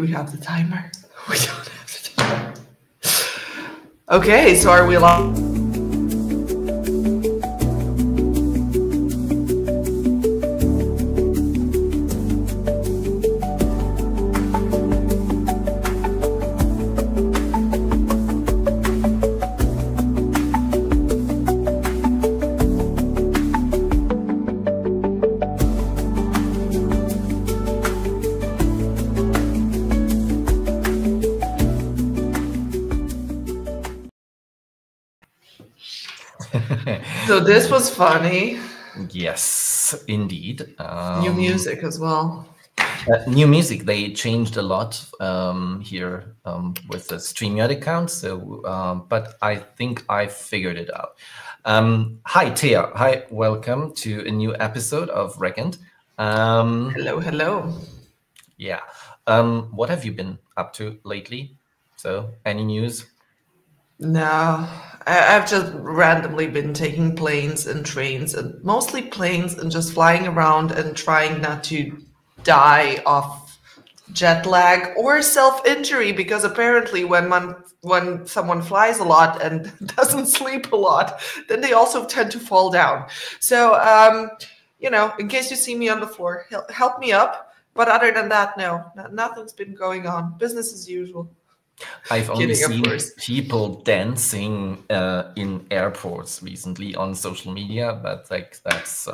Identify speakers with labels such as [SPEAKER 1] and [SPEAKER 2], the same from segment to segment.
[SPEAKER 1] we have the timer? We don't have the timer. Okay, so are we live? So this was funny.
[SPEAKER 2] Yes, indeed.
[SPEAKER 1] New music as well.
[SPEAKER 2] New music. They changed a lot here with the StreamYard account. So, but I think I figured it out. Hi, Thea. Hi, welcome to a new episode of RegInt.
[SPEAKER 1] Hello, hello.
[SPEAKER 2] Yeah. What have you been up to lately? So, any news?
[SPEAKER 1] No, I've just randomly been taking planes and trains, and mostly planes, and just flying around and trying not to die of jet lag or self-injury, because apparently when someone flies a lot and doesn't sleep a lot, then they also tend to fall down. So, you know, in case you see me on the floor, help me up. But other than that, no, nothing's been going on. Business as usual.
[SPEAKER 2] I've only seen people dancing in airports recently on social media, but like that's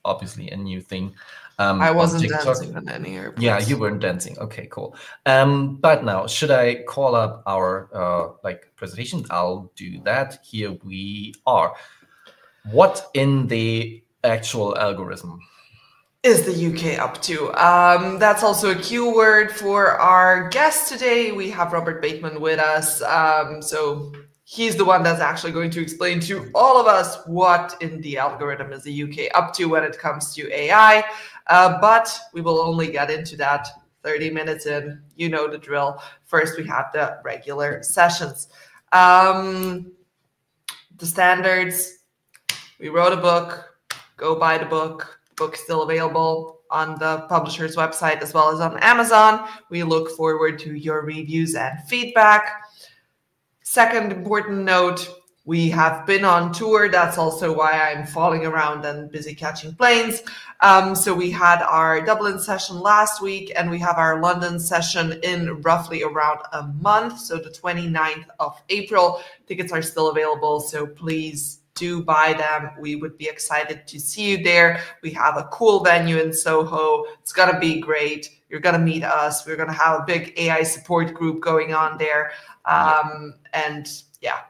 [SPEAKER 2] obviously a new thing.
[SPEAKER 1] I wasn't dancing on any airports.
[SPEAKER 2] Yeah, you weren't dancing. Okay, cool. But now, should I call up our presentation? I'll do that. Here we are. What in the actual algorithm
[SPEAKER 1] is the UK up to? That's also a keyword for our guest today. We have Robert Bateman with us. So he's the one that's actually going to explain to all of us what in the algorithm is the UK up to when it comes to AI. But we will only get into that 30 minutes in. You know the drill. First, we have the regular sessions. The standards. We wrote a book. Go buy the book. Book still available on the publisher's website as well as on Amazon. We look forward to your reviews and feedback. Second important note, we have been on tour. That's also why I'm falling around and busy catching planes. So we had our Dublin session last week, and we have our London session in roughly around a month. So the 29th of April. Tickets are still available, so please do buy them. We would be excited to see you there. We have a cool venue in Soho. It's gonna be great. You're gonna meet us. We're gonna have a big AI support group going on there. And yeah,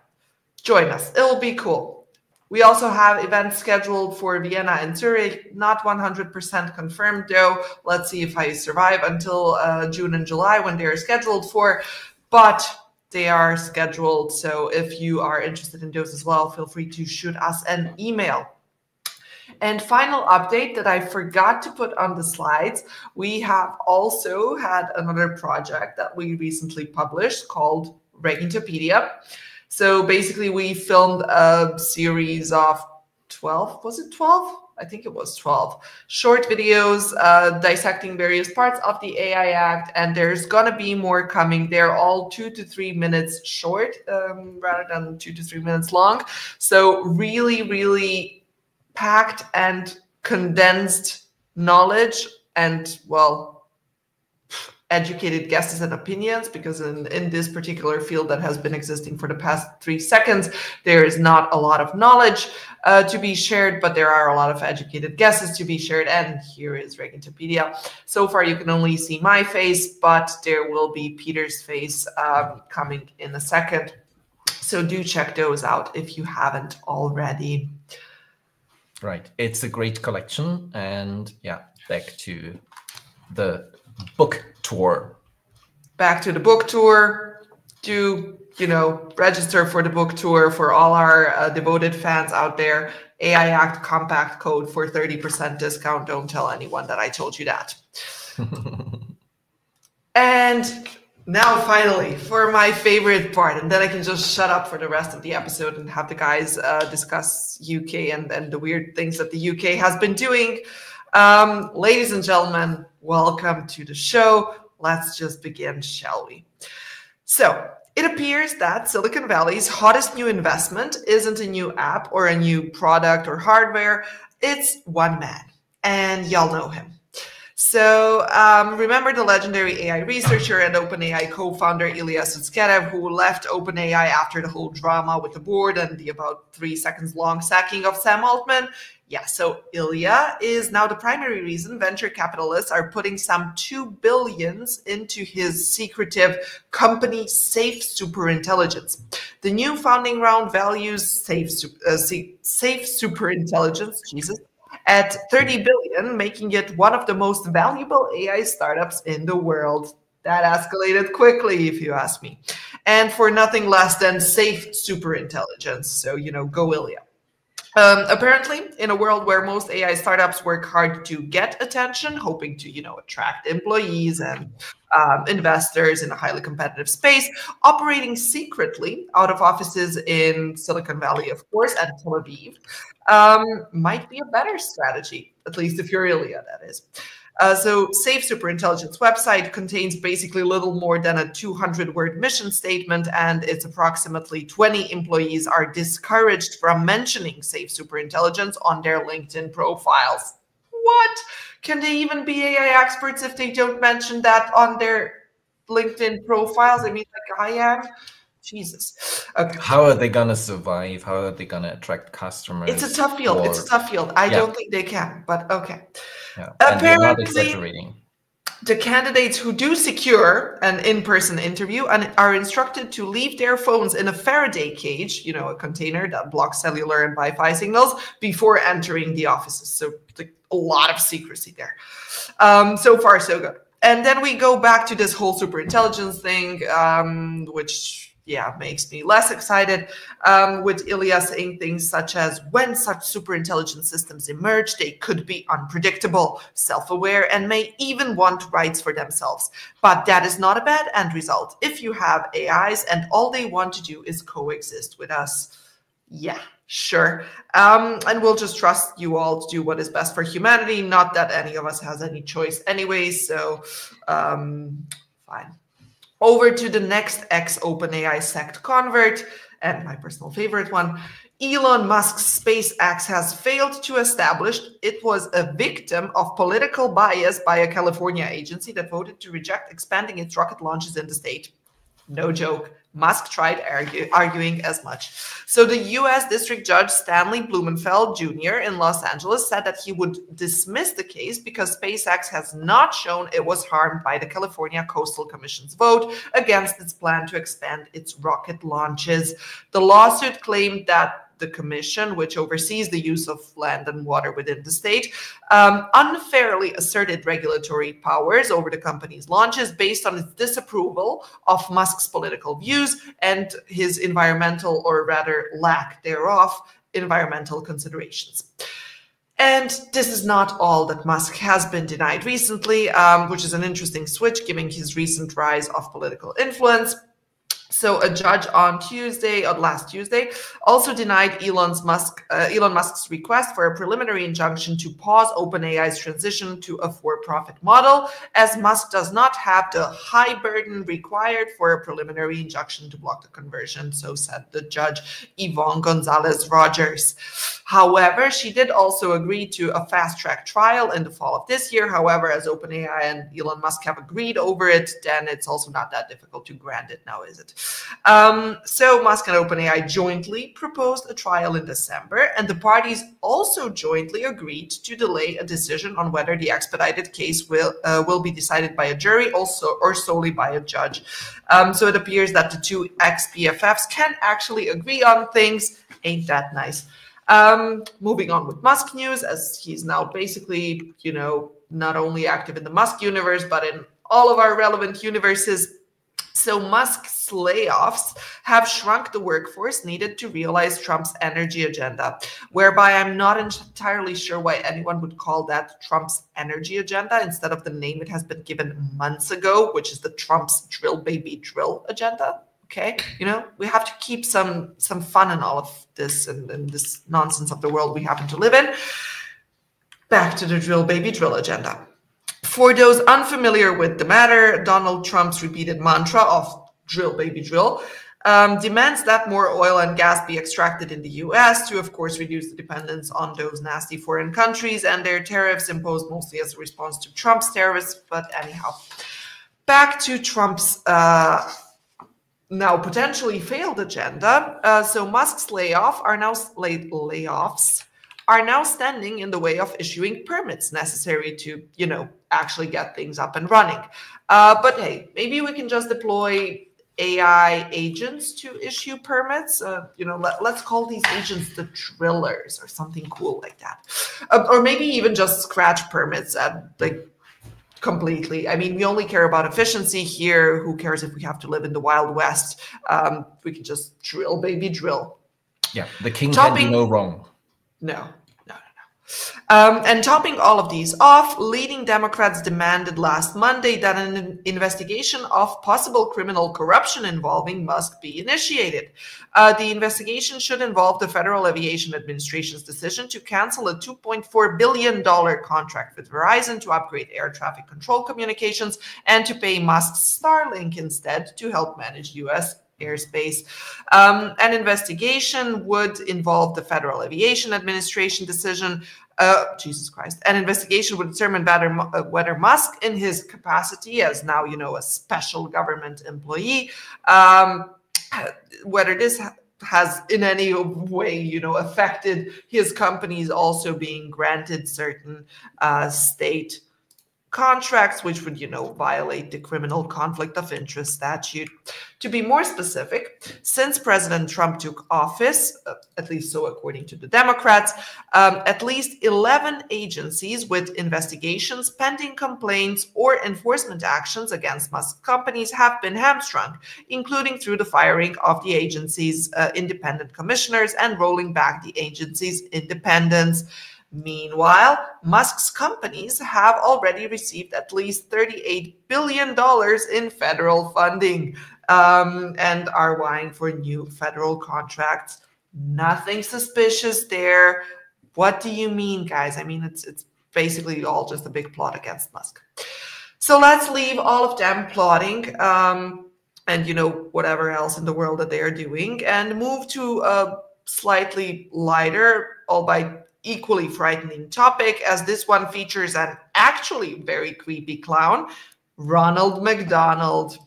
[SPEAKER 1] join us. It'll be cool. We also have events scheduled for Vienna and Zurich. Not 100% confirmed though. Let's see if I survive until June and July when they're scheduled for. But they are scheduled, so if you are interested in those as well, feel free to shoot us an email. And final update that I forgot to put on the slides, we have also had another project that we recently published called RegIntopedia. So basically we filmed a series of 12, was it 12? I think it was 12 short videos dissecting various parts of the AI Act, and there's gonna be more coming. They're all 2 to 3 minutes short rather than 2 to 3 minutes long. So really, really packed and condensed knowledge and, well, educated guesses and opinions, because in this particular field that has been existing for the past 3 seconds, there is not a lot of knowledge to be shared, but there are a lot of educated guesses to be shared. And here is RegIntopedia. So far, you can only see my face, but there will be Peter's face coming in a second. So do check those out if you haven't already.
[SPEAKER 2] Right. It's a great collection. And yeah, back to the book tour.
[SPEAKER 1] Back to the book tour. Do, you know, register for the book tour for all our devoted fans out there. AI Act Compact code for 30% discount. Don't tell anyone that I told you that. And now finally for my favorite part, and then I can just shut up for the rest of the episode and have the guys discuss UK and the weird things that the UK has been doing. Ladies and gentlemen, welcome to the show. let's just begin, shall we? So it appears that Silicon Valley's hottest new investment isn't a new app or a new product or hardware. It's one man, and y'all know him. So remember the legendary AI researcher and OpenAI co-founder Ilya Sutskever, who left OpenAI after the whole drama with the board and the about 3 seconds long sacking of Sam Altman? Yeah, so Ilya is now the primary reason venture capitalists are putting some $2 billion into his secretive company Safe Superintelligence. The new founding round values Safe Superintelligence, Jesus, at $30 billion, making it one of the most valuable AI startups in the world. That escalated quickly, if you ask me. And for nothing less than Safe Superintelligence. So, go Ilya. Apparently, in a world where most AI startups work hard to get attention, hoping to, attract employees and investors in a highly competitive space, operating secretly out of offices in Silicon Valley, of course, and Tel Aviv, might be a better strategy, at least if you're Ilya, that is. So Safe Superintelligence website contains basically little more than a 200-word mission statement, and its approximately 20 employees are discouraged from mentioning Safe Superintelligence on their LinkedIn profiles. What? Can they even be AI experts if they don't mention that on their LinkedIn profiles? I mean, like I am. Jesus. Okay.
[SPEAKER 2] How are they going to survive? How are they going to attract customers?
[SPEAKER 1] It's a tough field. It's a tough field. I don't think they can, but okay.
[SPEAKER 2] Yeah. And you're not exaggerating.
[SPEAKER 1] Apparently, the candidates who do secure an in-person interview and are instructed to leave their phones in a Faraday cage, a container that blocks cellular and Wi-Fi signals, before entering the offices. So a lot of secrecy there. So far, so good. And then we go back to this whole superintelligence thing, which makes me less excited, with Ilya saying things such as, when such superintelligence systems emerge, they could be unpredictable, self-aware, and may even want rights for themselves. But that is not a bad end result if you have AIs and all they want to do is coexist with us. Yeah, sure. And we'll just trust you all to do what is best for humanity, not that any of us has any choice anyway, so fine. Over to the next ex-OpenAI sect convert, and my personal favorite one. Elon Musk's SpaceX has failed to establish it was a victim of political bias by a California agency that voted to reject expanding its rocket launches in the state. No joke. Musk tried arguing as much. So the U.S. District Judge Stanley Blumenfeld Jr. in Los Angeles said that he would dismiss the case because SpaceX has not shown it was harmed by the California Coastal Commission's vote against its plan to expand its rocket launches. The lawsuit claimed that the commission, which oversees the use of land and water within the state, unfairly asserted regulatory powers over the company's launches based on its disapproval of Musk's political views and his environmental, or rather lack thereof, environmental considerations. And this is not all that Musk has been denied recently, which is an interesting switch given his recent rise of political influence. So a judge on last Tuesday, also denied Elon Musk's request for a preliminary injunction to pause OpenAI's transition to a for-profit model, as Musk does not have the high burden required for a preliminary injunction to block the conversion, so said the judge Yvonne Gonzalez-Rogers. However, she did also agree to a fast-track trial in the fall of this year. However, as OpenAI and Elon Musk have agreed over it, then it's also not that difficult to grant it now, is it? So Musk and OpenAI jointly proposed a trial in December, and the parties also jointly agreed to delay a decision on whether the expedited case will be decided by a jury also or solely by a judge. So it appears that the two ex-BFFs can actually agree on things. Ain't that nice? Moving on with Musk news, as he's now basically, not only active in the Musk universe, but in all of our relevant universes. So Musk's layoffs have shrunk the workforce needed to realize Trump's energy agenda, whereby I'm not entirely sure why anyone would call that Trump's energy agenda instead of the name it has been given months ago, which is the Trump's drill baby drill agenda. Okay, we have to keep some fun in all of this and this nonsense of the world we happen to live in. Back to the drill baby drill agenda. For those unfamiliar with the matter, Donald Trump's repeated mantra of drill, baby, drill, demands that more oil and gas be extracted in the US to, of course, reduce the dependence on those nasty foreign countries and their tariffs imposed mostly as a response to Trump's tariffs. But anyhow, back to Trump's now potentially failed agenda. So Musk's layoffs are now standing in the way of issuing permits necessary to, actually get things up and running. But hey, maybe we can just deploy AI agents to issue permits. Let's call these agents the drillers or something cool like that. Or maybe even just scratch permits at completely. I mean, we only care about efficiency here. Who cares if we have to live in the Wild West? We can just drill, baby, drill.
[SPEAKER 2] Yeah, the king can do no wrong.
[SPEAKER 1] No. And topping all of these off, leading Democrats demanded last Monday that an investigation of possible criminal corruption involving Musk be initiated. The investigation should involve the Federal Aviation Administration's decision to cancel a $2.4 billion contract with Verizon to upgrade air traffic control communications and to pay Musk's Starlink instead to help manage U.S. airspace. An investigation would involve the Federal Aviation Administration decision. Jesus Christ. An investigation would determine whether Musk, in his capacity as now, a special government employee, whether this has in any way, affected his companies also being granted certain state contracts, which would, violate the criminal conflict of interest statute. To be more specific, since President Trump took office, at least so according to the Democrats, at least 11 agencies with investigations, pending complaints, or enforcement actions against Musk companies have been hamstrung, including through the firing of the agency's independent commissioners and rolling back the agency's independence. Meanwhile, Musk's companies have already received at least $38 billion in federal funding and are vying for new federal contracts. Nothing suspicious there. What do you mean, guys? I mean, it's basically all just a big plot against Musk. So let's leave all of them plotting and, whatever else in the world that they are doing and move to a slightly lighter, albeit equally frightening topic, as this one features an actually very creepy clown, Ronald McDonald.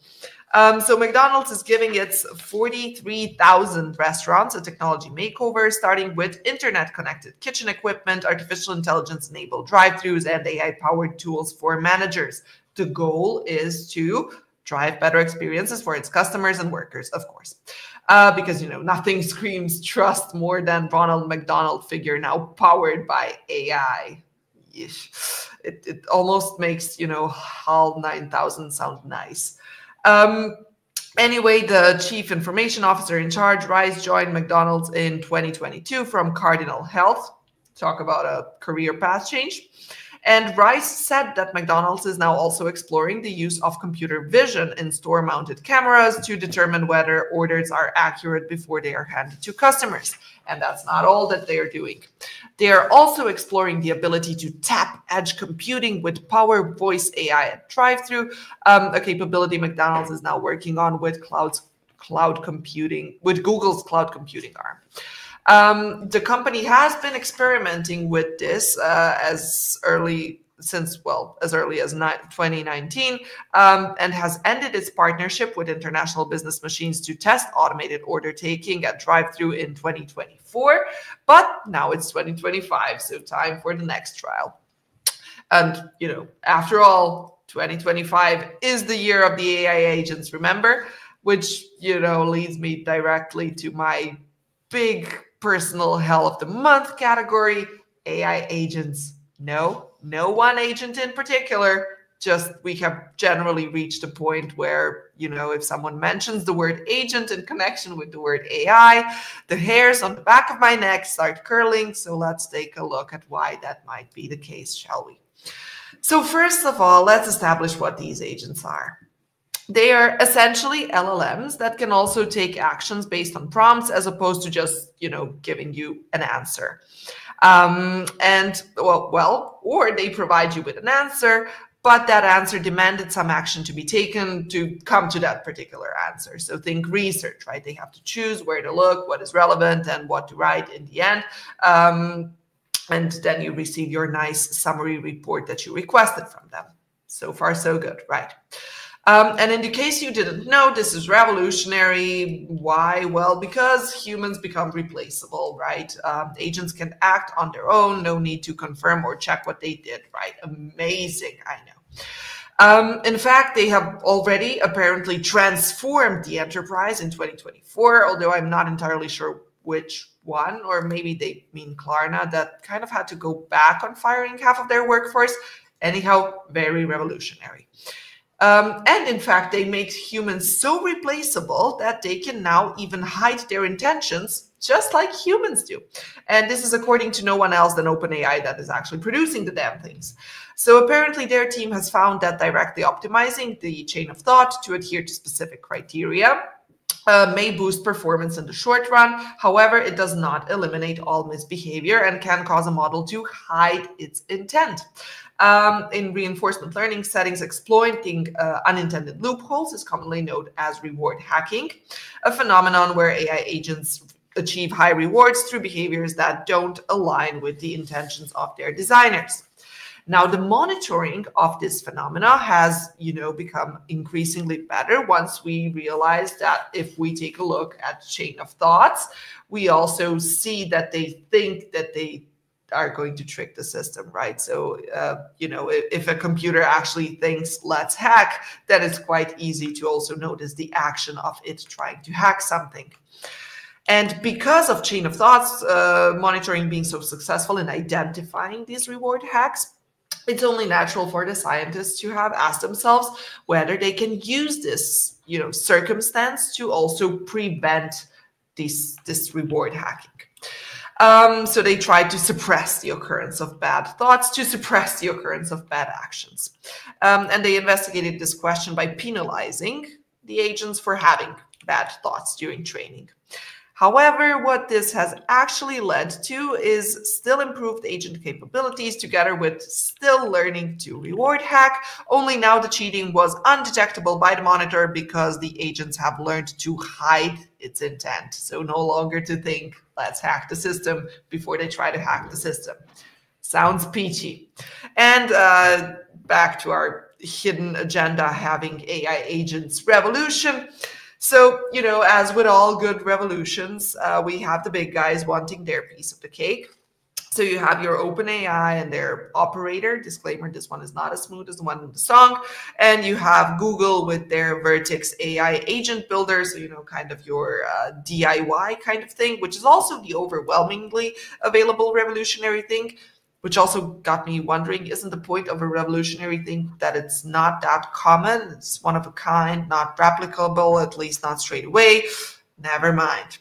[SPEAKER 1] So McDonald's is giving its 43,000 restaurants a technology makeover, starting with internet-connected kitchen equipment, artificial intelligence-enabled drive-thrus, and AI-powered tools for managers. The goal is to drive better experiences for its customers and workers, of course. Because, nothing screams trust more than Ronald McDonald figure now powered by AI. Yeesh. It almost makes, HAL 9000 sound nice. Anyway, the chief information officer in charge, Rice, joined McDonald's in 2022 from Cardinal Health. Talk about a career path change. And Rice said that McDonald's is now also exploring the use of computer vision in store-mounted cameras to determine whether orders are accurate before they are handed to customers. And that's not all that they are doing. They are also exploring the ability to tap edge computing with Power Voice AI at drive-thru, a capability McDonald's is now working on with Google's cloud computing arm. The company has been experimenting with this as early as 2019 and has ended its partnership with International Business Machines to test automated order taking at drive-thru in 2024. But now it's 2025, so time for the next trial. And, after all, 2025 is the year of the AI agents, remember? Which, leads me directly to my big personal hell of the month category, AI agents. No one agent in particular, just we have generally reached a point where, if someone mentions the word agent in connection with the word AI, the hairs on the back of my neck start curling. So let's take a look at why that might be the case, shall we? So first of all, let's establish what these agents are. They are essentially LLMs that can also take actions based on prompts as opposed to just, giving you an answer. Or they provide you with an answer, but that answer demanded some action to be taken to come to that particular answer. So think research, right? They have to choose where to look, what is relevant, and what to write in the end. And then you receive your nice summary report that you requested from them. So far, so good, right? And in the case you didn't know, this is revolutionary. Why? Well, because humans become replaceable, right? Agents can act on their own, no need to confirm or check what they did, right? Amazing, I know. In fact, they have already apparently transformed the enterprise in 2024, although I'm not entirely sure which one, or maybe they mean Klarna, that kind of had to go back on firing half of their workforce. Anyhow, very revolutionary. And in fact, they make humans so replaceable that they can now even hide their intentions just like humans do. And this is according to no one else than OpenAI that is actually producing the damn things. So apparently their team has found that directly optimizing the chain of thought to adhere to specific criteria may boost performance in the short run. However, it does not eliminate all misbehavior and can cause a model to hide its intent. In reinforcement learning settings, exploiting unintended loopholes is commonly known as reward hacking, a phenomenon where AI agents achieve high rewards through behaviors that don't align with the intentions of their designers. Now, the monitoring of this phenomena has, become increasingly better once we realize that if we take a look at chain of thoughts, we also see that they think that they are going to trick the system, right? So, if a computer actually thinks, let's hack, then it's quite easy to also notice the action of it trying to hack something. And because of chain of thoughts monitoring being so successful in identifying these reward hacks, it's only natural for the scientists to have asked themselves whether they can use this, circumstance to also prevent this reward hacking. So they tried to suppress the occurrence of bad thoughts, to suppress the occurrence of bad actions. And they investigated this question by penalizing the agents for having bad thoughts during training. However, what this has actually led to is still improved agent capabilities together with still learning to reward hack, only now the cheating was undetectable by the monitor because the agents have learned to hide its intent. So no longer to think, let's hack the system before they try to hack the system. Sounds peachy. And back to our hidden agenda, having AI agents revolution. So, as with all good revolutions, we have the big guys wanting their piece of the cake. So you have your OpenAI and their operator, disclaimer, this one is not as smooth as the one in the song. And you have Google with their Vertex AI agent builder. So, kind of your DIY kind of thing, which is also the overwhelmingly available revolutionary thing. Which also got me wondering, isn't the point of a revolutionary thing that it's not that common? It's one of a kind, not replicable, at least not straight away. Never mind.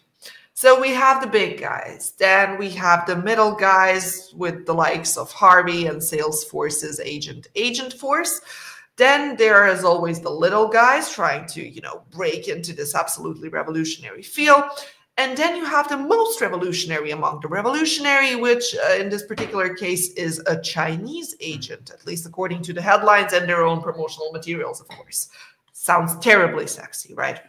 [SPEAKER 1] So we have the big guys. Then we have the middle guys with the likes of Harvey and Salesforce's Agent Force. Then there is always the little guys trying to, break into this absolutely revolutionary field. And then you have the most revolutionary among the revolutionary, which in this particular case is a Chinese agent, at least according to the headlines and their own promotional materials, of course. Sounds terribly sexy, right?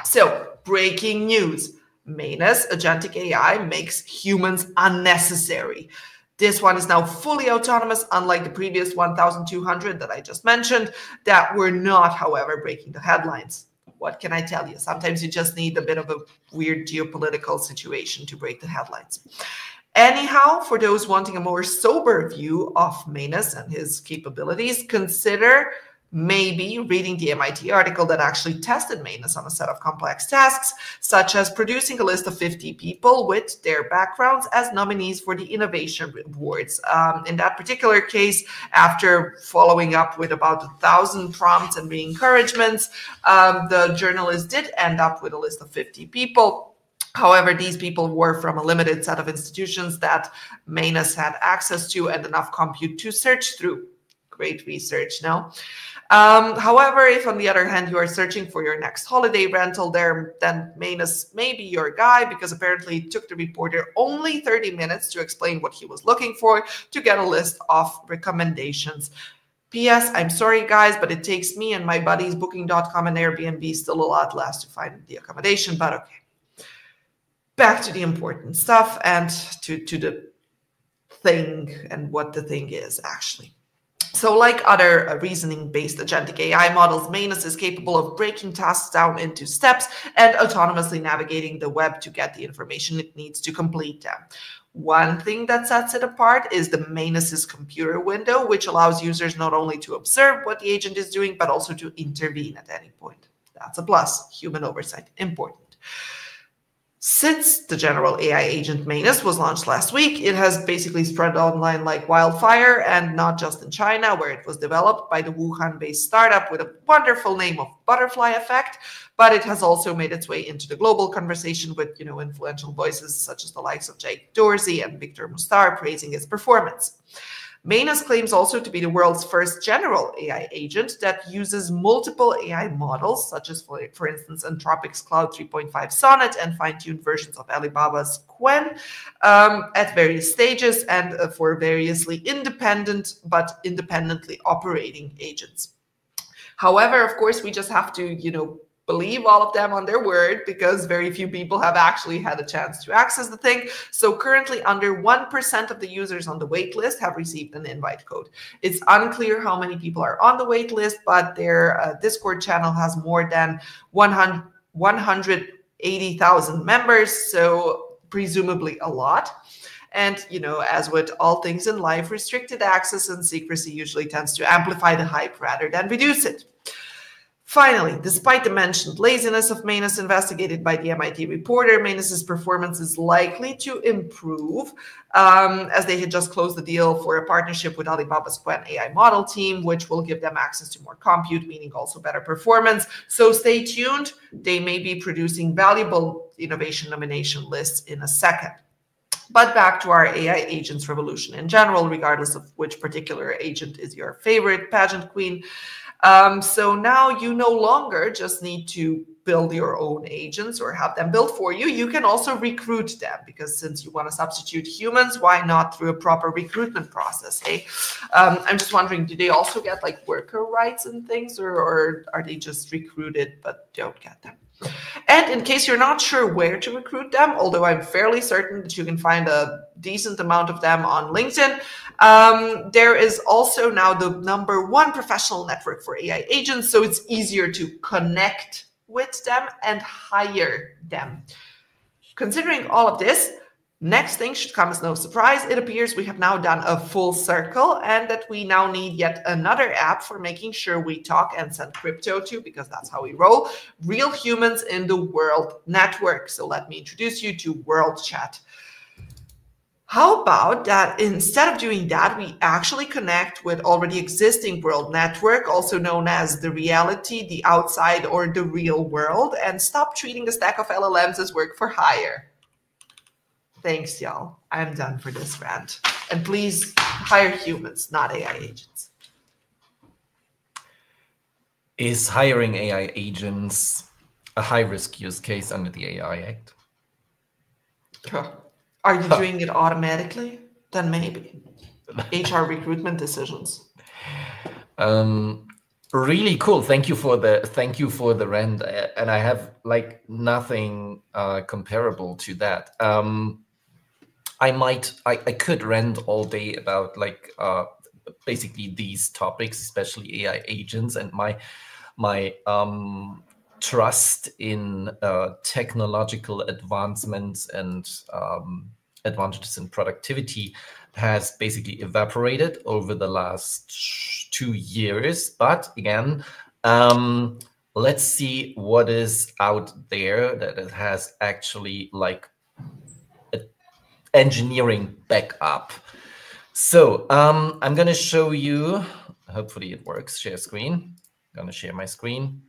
[SPEAKER 1] So, breaking news. Manus Agentic AI makes humans unnecessary. This one is now fully autonomous, unlike the previous 1,200 that I just mentioned, that were not, however, breaking the headlines. What can I tell you? Sometimes you just need a bit of a weird geopolitical situation to break the headlines. Anyhow, for those wanting a more sober view of Manus and his capabilities, consider maybe reading the MIT article that actually tested Manus on a set of complex tasks, such as producing a list of 50 people with their backgrounds as nominees for the innovation awards. In that particular case, after following up with about 1,000 prompts and re-encouragements, the journalist did end up with a list of 50 people. However, these people were from a limited set of institutions that Manus had access to and enough compute to search through. Great research, no? However, if on the other hand you are searching for your next holiday rental there, then Manus may be your guy, because apparently it took the reporter only 30 minutes to explain what he was looking for to get a list of recommendations. P.S. I'm sorry, guys, but it takes me and my buddies Booking.com and Airbnb still a lot less to find the accommodation, but okay. Back to the important stuff and to the thing and what the thing is actually. So like other reasoning-based agentic AI models, Manus is capable of breaking tasks down into steps and autonomously navigating the web to get the information it needs to complete them. One thing that sets it apart is the Manus's computer window, which allows users not only to observe what the agent is doing, but also to intervene at any point. That's a plus. Human oversight, important. Since the general AI agent Manus was launched last week, it has basically spread online like wildfire, and not just in China, where it was developed by the Wuhan-based startup with a wonderful name of Butterfly Effect, but it has also made its way into the global conversation with, influential voices such as the likes of Jake Dorsey and Victor Mustar praising its performance. Manus claims also to be the world's first general AI agent that uses multiple AI models, such as, for instance, Anthropic's Cloud 3.5 Sonnet and fine-tuned versions of Alibaba's Qwen at various stages and for variously independent but independently operating agents. However, of course, we just have to, believe all of them on their word because very few people have actually had a chance to access the thing. So currently under 1% of the users on the wait list have received an invite code. It's unclear how many people are on the wait list, but their Discord channel has more than 180,000 members, so presumably a lot. And, as with all things in life, restricted access and secrecy usually tends to amplify the hype rather than reduce it. Finally, despite the mentioned laziness of Manus investigated by the MIT reporter, Manus's performance is likely to improve as they had just closed the deal for a partnership with Alibaba's Qwen AI model team, which will give them access to more compute, meaning also better performance. So stay tuned. They may be producing valuable innovation nomination lists in a second. But back to our AI agents revolution in general, regardless of which particular agent is your favorite pageant queen. So now you no longer just need to build your own agents or have them built for you. You can also recruit them, because since you want to substitute humans, why not through a proper recruitment process? Hey, I'm just wondering, do they also get like worker rights and things, or are they just recruited but don't get them? And in case you're not sure where to recruit them, although I'm fairly certain that you can find a decent amount of them on LinkedIn, there is also now the #1 professional network for AI agents, so it's easier to connect with them and hire them. Considering all of this, next thing should come as no surprise. It appears we have now done a full circle and that we now need yet another app for making sure we talk and send crypto to, because that's how we roll, real humans in the World Network. So let me introduce you to World Chat. How about that instead of doing that, we actually connect with already existing World Network, also known as the reality, the outside, or the real world, and stop treating a stack of LLMs as work for hire. Thanks, y'all. I'm done for this rant. And please hire humans, not AI agents.
[SPEAKER 2] Is hiring AI agents a high-risk use case under the AI Act?
[SPEAKER 1] Are you doing it automatically? Then maybe. HR recruitment decisions.
[SPEAKER 2] Really cool. Thank you for the rant. And I have like nothing comparable to that. I could rant all day about like basically these topics, especially AI agents, and my trust in technological advancements and advantages in productivity has basically evaporated over the last 2 years. But again, let's see what is out there that it has actually like engineering backup. So I'm going to show you, hopefully it works, share screen. I'm going to share my screen.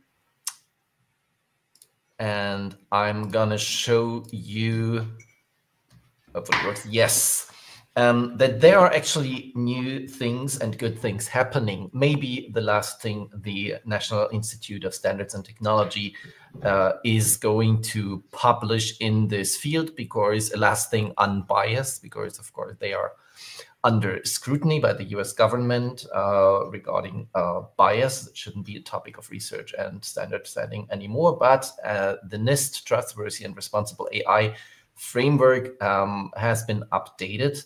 [SPEAKER 2] And I'm going to show you, hopefully it works, yes, that there are actually new things and good things happening. Maybe the last thing the National Institute of Standards and Technology is going to publish in this field, because last thing unbiased, because of course they are under scrutiny by the US government regarding bias. It shouldn't be a topic of research and standard setting anymore, but the NIST Trustworthy and Responsible AI framework has been updated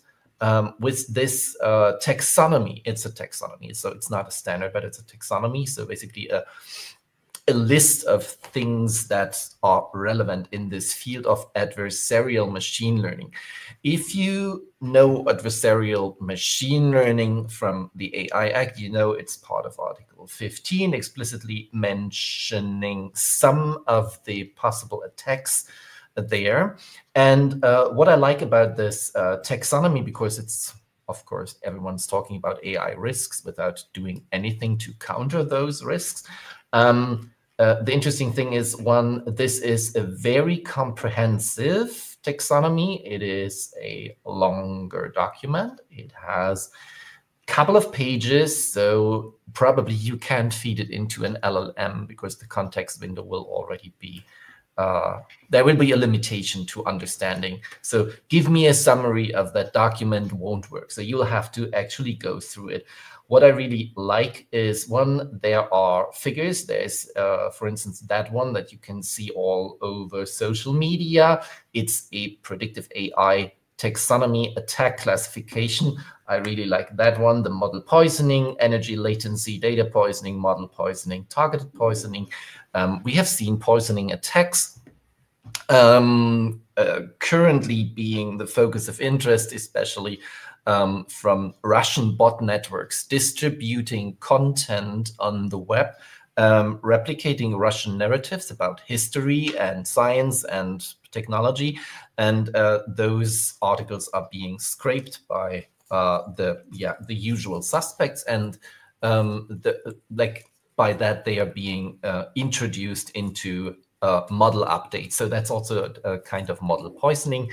[SPEAKER 2] with this taxonomy. It's a taxonomy, so it's not a standard, but it's a taxonomy. So basically a list of things that are relevant in this field of adversarial machine learning. If you know adversarial machine learning from the AI Act, you know it's part of Article 15, explicitly mentioning some of the possible attacks there. And what I like about this taxonomy, because it's, of course, everyone's talking about AI risks without doing anything to counter those risks. The interesting thing is, one, this is a very comprehensive taxonomy. It is a longer document. It has a couple of pages, so probably you can't feed it into an LLM because the context window will already be, there will be a limitation to understanding. So give me a summary of that document won't work. So you'll have to actually go through it. What I really like is, one, there are figures. There's, for instance, that one that you can see all over social media. It's a predictive AI taxonomy attack classification. I really like that one. The model poisoning, energy latency, data poisoning, model poisoning, targeted poisoning. We have seen poisoning attacks currently being the focus of interest, especially from Russian bot networks distributing content on the web, replicating Russian narratives about history and science and technology. And those articles are being scraped by the usual suspects. And by that, they are being introduced into model updates. So that's also a kind of model poisoning.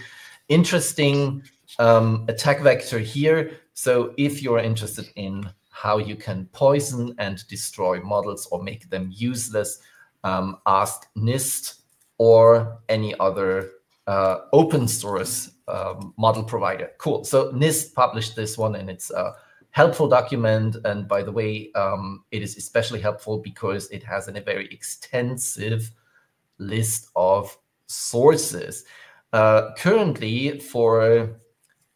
[SPEAKER 2] Interesting attack vector here. So if you're interested in how you can poison and destroy models or make them useless, ask NIST or any other open source model provider. Cool. So NIST published this one, and it's a helpful document. And by the way, it is especially helpful because it has a very extensive list of sources. Currently, for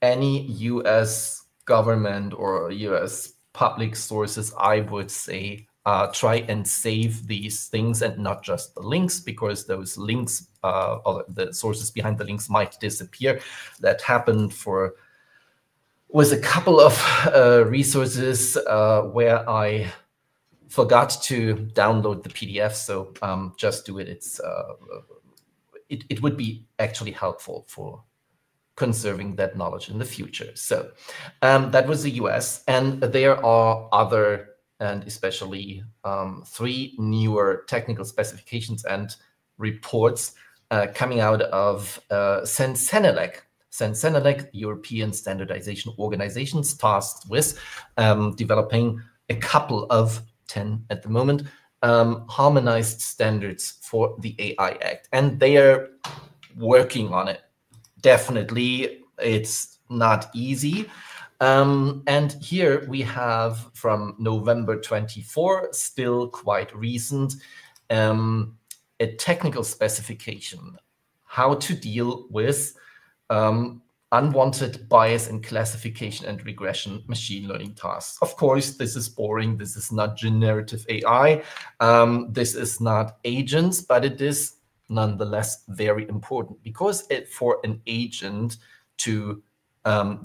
[SPEAKER 2] any US government or US public sources, I would say try and save these things and not just the links, because those links or the sources behind the links might disappear. That happened with a couple of resources where I forgot to download the PDF. So just do it. It would be actually helpful for conserving that knowledge in the future. So that was the US, and there are other, and especially 3 newer technical specifications and reports coming out of Sensenelec. Sensenelec, European Standardization Organizations, tasked with developing a couple of 10 at the moment harmonized standards for the AI Act, and they are working on it. Definitely, it's not easy. And here we have from November 24, still quite recent, a technical specification, how to deal with unwanted bias in classification and regression machine learning tasks. Of course, this is boring. This is not generative AI. This is not agents, but it is nonetheless very important, because for an agent to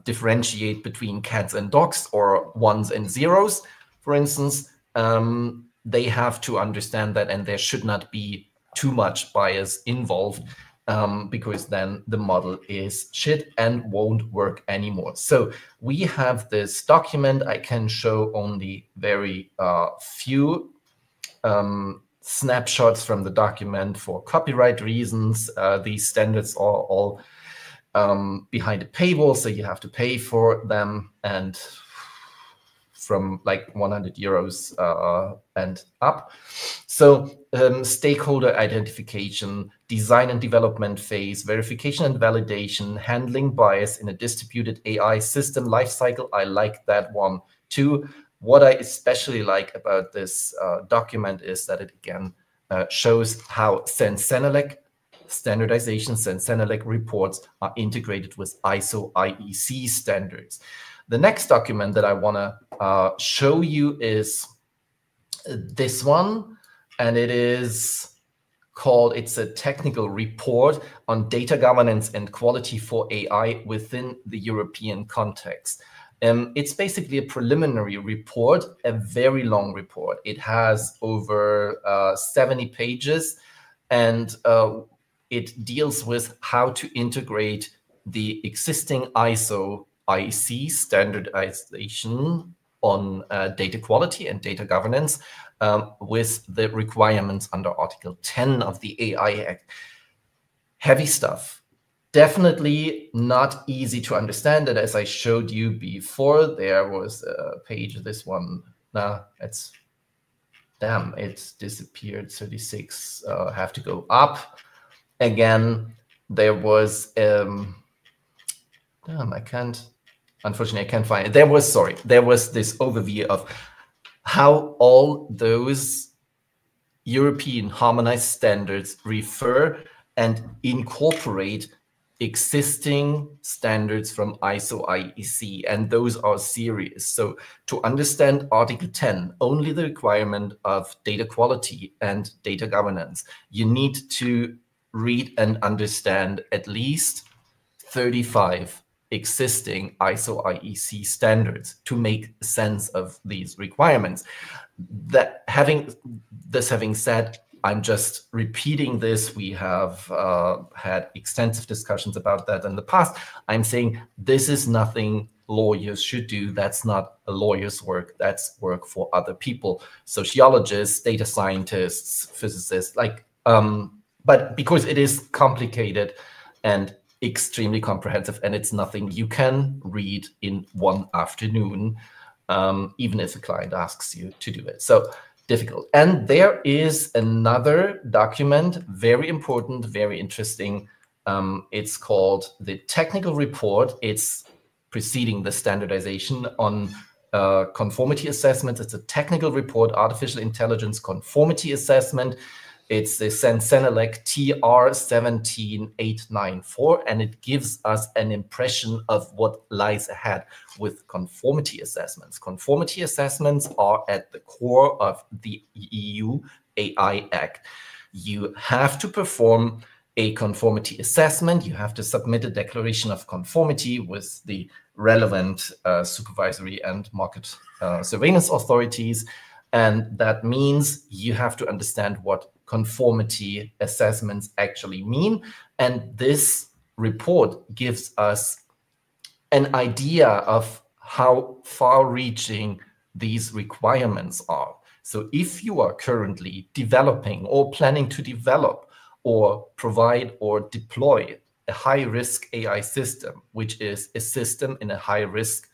[SPEAKER 2] differentiate between cats and dogs or ones and zeros, for instance, they have to understand that, and there should not be too much bias involved, because then the model is shit and won't work anymore. So we have this document. I can show only very few snapshots from the document for copyright reasons. These standards are all behind a paywall, so you have to pay for them, and from like 100 euros and up. So stakeholder identification, design and development phase, verification and validation, handling bias in a distributed AI system lifecycle. I like that one too. What I especially like about this document is that it again shows how Sensenelec standardization, Sensenelec reports are integrated with ISO IEC standards. The next document that I want to show you is this one, and it is called, it's a technical report on data governance and quality for AI within the European context. It's basically a preliminary report, a very long report. It has over 70 pages, and it deals with how to integrate the existing ISO IEC standardization on data quality and data governance with the requirements under Article 10 of the AI Act. Heavy stuff. Definitely not easy to understand. And as I showed you before, there was a page, this one, it's, damn, it's disappeared, 36, have to go up. Again, there was, damn, unfortunately, I can't find it. There was this overview of how all those European harmonized standards refer and incorporate existing standards from ISO IEC, and those are serious. So to understand Article 10, only the requirement of data quality and data governance, you need to read and understand at least 35 existing ISO IEC standards to make sense of these requirements. Having said, I'm just repeating this. We have had extensive discussions about that in the past. I'm saying this is nothing lawyers should do. That's not a lawyer's work. That's work for other people, sociologists, data scientists, physicists, but because it is complicated and extremely comprehensive, and it's nothing you can read in one afternoon, even if a client asks you to do it. So difficult. And there is another document, very important, very interesting. It's called the technical report. It's preceding the standardization on conformity assessments. It's a technical report, artificial intelligence conformity assessment. It's the Sensenelec TR 17894, and it gives us an impression of what lies ahead with conformity assessments. Conformity assessments are at the core of the EU AI Act. You have to perform a conformity assessment. You have to submit a declaration of conformity with the relevant supervisory and market surveillance authorities. And that means you have to understand what conformity assessments actually mean. And this report gives us an idea of how far-reaching these requirements are. So if you are currently developing or planning to develop or provide or deploy a high-risk AI system, which is a system in a high-risk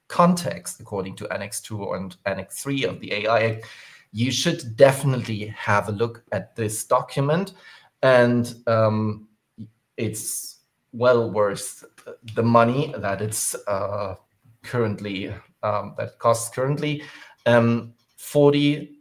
[SPEAKER 2] context, according to Annex 2 and Annex 3 of the AI Act, you should definitely have a look at this document. And it's well worth the money that it's currently, that costs currently. 40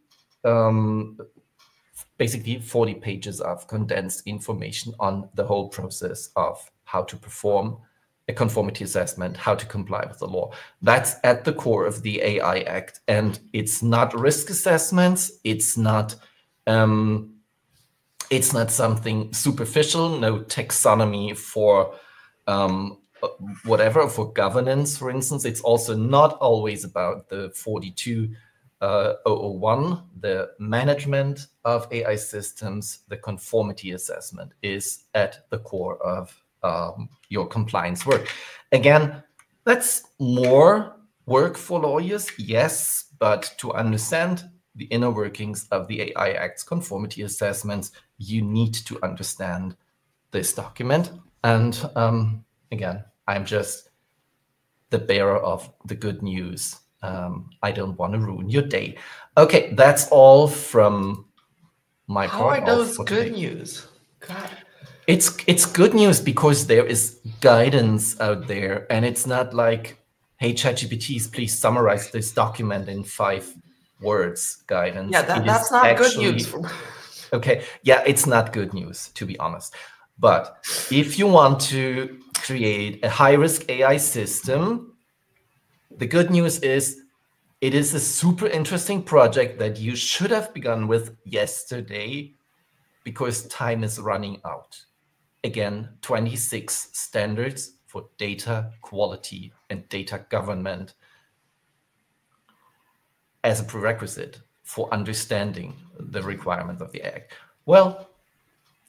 [SPEAKER 2] pages of condensed information on the whole process of how to perform a conformity assessment, how to comply with the law. That's at the core of the AI Act. And it's not risk assessments. It's not something superficial, no taxonomy for whatever, for governance, for instance. It's also not always about the 42001, the management of AI systems. The conformity assessment is at the core of your compliance work. Again, that's more work for lawyers, yes, but to understand the inner workings of the AI Act's conformity assessments, you need to understand this document. And again, I'm just the bearer of the good news. I don't want to ruin your day. Okay, that's all from my part.
[SPEAKER 1] How are those good news? God.
[SPEAKER 2] It's good news because there is guidance out there, and it's not like, hey, ChatGPT, please summarize this document in 5 words guidance.
[SPEAKER 1] Yeah, that's not good news.
[SPEAKER 2] Okay, yeah, it's not good news, to be honest. But if you want to create a high-risk AI system, the good news is it is a super interesting project that you should have begun with yesterday, because time is running out. Again, 26 standards for data quality and data government as a prerequisite for understanding the requirements of the Act. Well,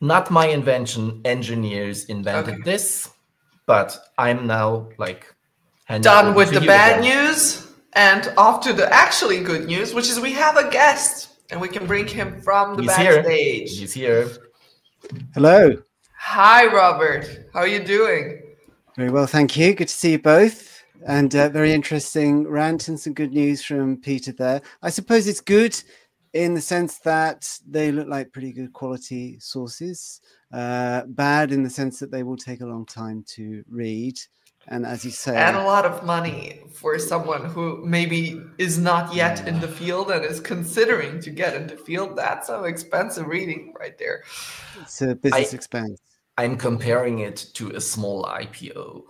[SPEAKER 2] not my invention. Engineers invented this, but I'm now like
[SPEAKER 1] done with the bad news and off to the actually good news, which is we have a guest and we can bring him from the backstage.
[SPEAKER 2] He's here.
[SPEAKER 3] Hello.
[SPEAKER 1] Hi, Robert. How are you doing?
[SPEAKER 3] Very well, thank you. Good to see you both. And very interesting rant and some good news from Peter there. I suppose it's good in the sense that they look like pretty good quality sources. Bad in the sense that they will take a long time to read. And as you say,
[SPEAKER 1] and a lot of money for someone who maybe is not yet in the field and is considering to get into the field. That's some expensive reading right there.
[SPEAKER 3] It's a business expense.
[SPEAKER 2] I'm comparing it to a small IPO.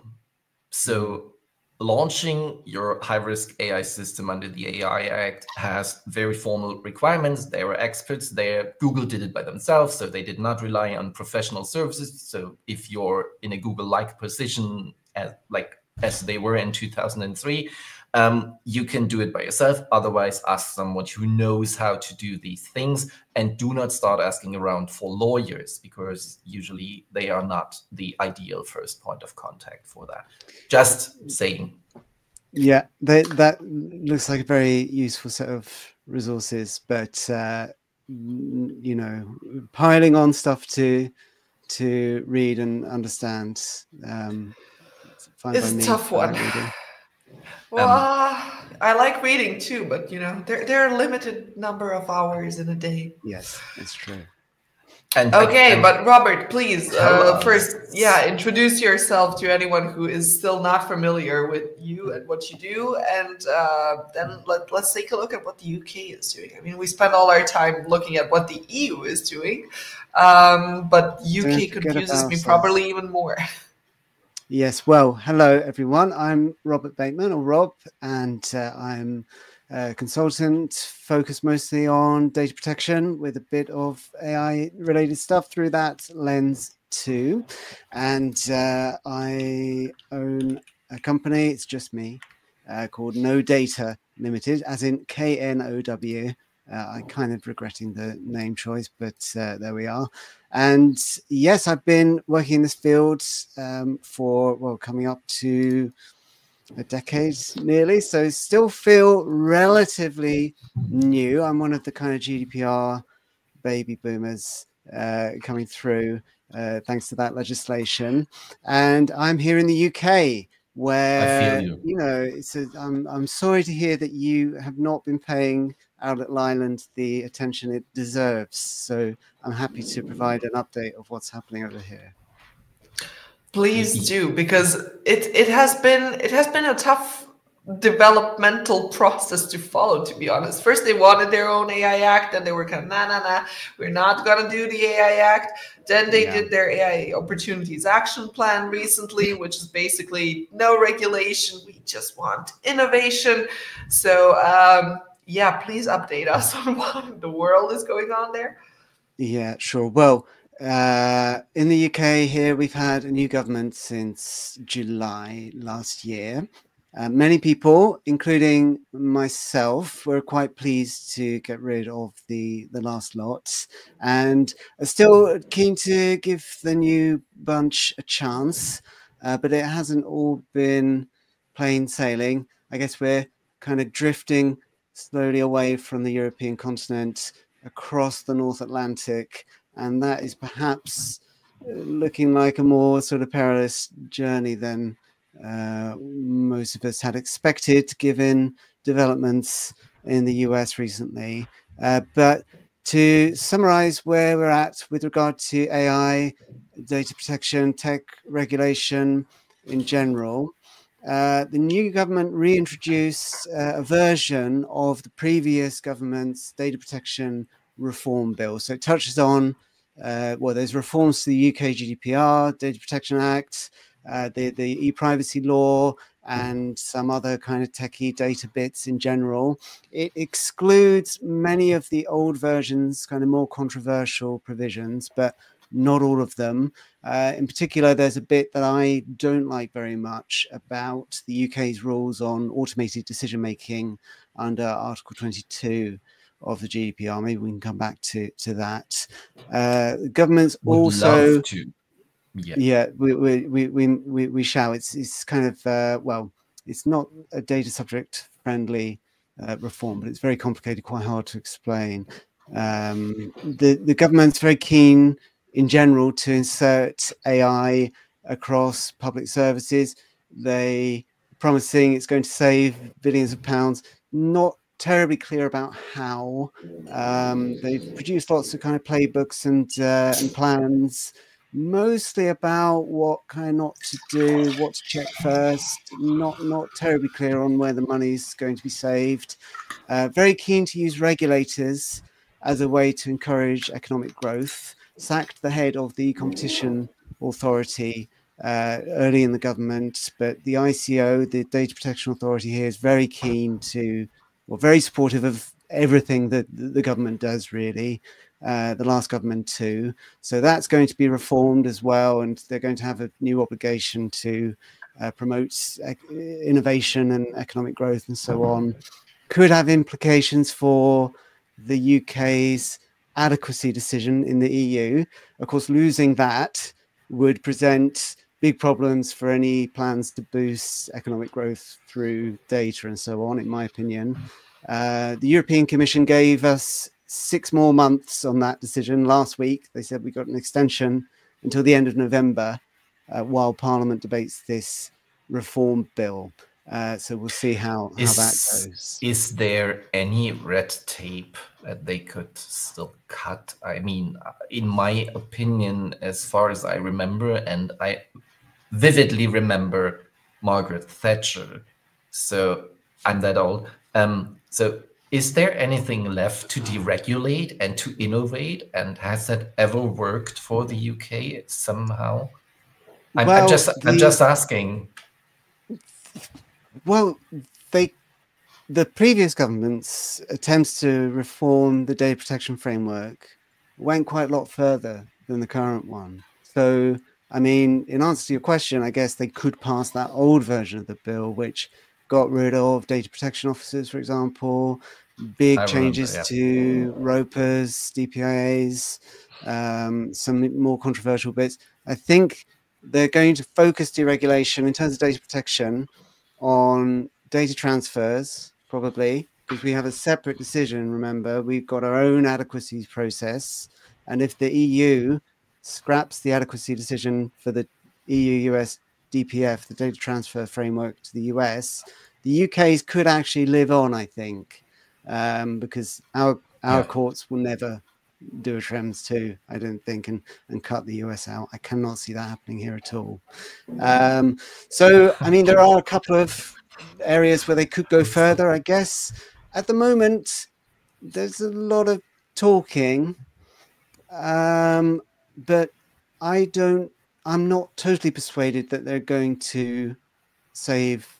[SPEAKER 2] So launching your high-risk AI system under the AI Act has very formal requirements. There were experts there. Google did it by themselves, so they did not rely on professional services. So if you're in a Google-like position, as they were in 2003, you can do it by yourself. Otherwise, ask someone who knows how to do these things, and do not start asking around for lawyers, because usually they are not the ideal first point of contact for that. Just saying.
[SPEAKER 3] Yeah, that looks like a very useful set of resources, but you know, piling on stuff to read and understand.
[SPEAKER 1] It's a tough one. Well, I like reading too, but you know, there are a limited number of hours in a day.
[SPEAKER 3] Yes, that's true.
[SPEAKER 1] But Robert, please first, introduce yourself to anyone who is still not familiar with you and what you do, and then let's take a look at what the UK is doing. I mean, we spend all our time looking at what the EU is doing, but UK confuses me probably even more.
[SPEAKER 3] Yes, well, hello everyone. I'm Robert Bateman, or Rob, and I'm a consultant focused mostly on data protection with a bit of AI-related stuff through that lens too. And I own a company, it's just me, called No Data Limited, as in KNOW. I'm kind of regretting the name choice, but there we are. And yes, I've been working in this field for, well, coming up to a decade nearly. So still feel relatively new. I'm one of the kind of GDPR baby boomers coming through thanks to that legislation. And I'm here in the UK, where,
[SPEAKER 2] I feel you
[SPEAKER 3] know, I'm sorry to hear that you have not been paying Outlet Island the attention it deserves. So I'm happy to provide an update of what's happening over here.
[SPEAKER 1] Please do, because it has been a tough developmental process to follow, to be honest. First they wanted their own AI Act, and they were kind of nah, we're not gonna do the AI Act. Then they did their AI Opportunities Action Plan recently, which is basically no regulation, we just want innovation. So please update us on what in the world is going on there.
[SPEAKER 3] Yeah, sure. Well, in the UK here, we've had a new government since July last year. Many people, including myself, were quite pleased to get rid of the last lot, and are still keen to give the new bunch a chance, but it hasn't all been plain sailing. I guess we're kind of drifting slowly away from the European continent across the North Atlantic, and that is perhaps looking like a more sort of perilous journey than most of us had expected, given developments in the US recently. But To summarize where we're at with regard to AI, data protection, tech regulation in general, the new government reintroduced a version of the previous government's data protection reform bill. So it touches on, well, there's reforms to the UK GDPR, Data Protection Act, the e-privacy law, and some other kind of techie data bits in general. It excludes many of the old versions, kind of more controversial provisions, but not all of them. In particular, there's a bit that I don't like very much about the UK's rules on automated decision-making under Article 22 of the GDPR. Maybe we can come back to that. Governments
[SPEAKER 2] Would
[SPEAKER 3] also...
[SPEAKER 2] love to.
[SPEAKER 3] Yeah, we shall. It's kind of well, it's not a data subject friendly reform, but it's very complicated, quite hard to explain. The government's very keen in general to insert AI across public services. They promising it's going to save billions of pounds. Not terribly clear about how. They've produced lots of kind of playbooks and plans, mostly about what kind of not to do, what to check first. Not terribly clear on where the money's going to be saved. Very keen to use regulators as a way to encourage economic growth. Sacked the head of the competition authority early in the government, but the ICO, the Data Protection Authority here, is very keen to, well, very supportive of everything that the government does, really. The last government too. So that's going to be reformed as well, and they're going to have a new obligation to promote innovation and economic growth and so on. Could have implications for the UK's adequacy decision in the EU. Of course, losing that would present big problems for any plans to boost economic growth through data and so on, in my opinion. The European Commission gave us 6 more months on that decision last week. They said we got an extension until the end of November while Parliament debates this reform bill. So we'll see how that goes.
[SPEAKER 2] Is there any red tape that they could still cut? I mean, in my opinion, as far as I remember, and I vividly remember Margaret Thatcher, so I'm that old. So is there anything left to deregulate and to innovate? And has that ever worked for the UK somehow? I'm just asking.
[SPEAKER 3] Well, the previous government's attempts to reform the data protection framework went quite a lot further than the current one. So, I mean, in answer to your question, I guess they could pass that old version of the bill, which got rid of data protection officers, for example, big changes to ROPAs, DPIAs, some more controversial bits. I think they're going to focus deregulation in terms of data protection on data transfers, probably, because we have a separate decision. Remember, we've got our own adequacy process. And if the EU scraps the adequacy decision for the EU-US DPF, the data transfer framework to the US, the UK's could actually live on, I think, because our courts will never do a Schrems 2, I don't think, and cut the US out. I cannot see that happening here at all. So, I mean, there are a couple of areas where they could go further, I guess. At the moment, there's a lot of talking, but I'm not totally persuaded that they're going to save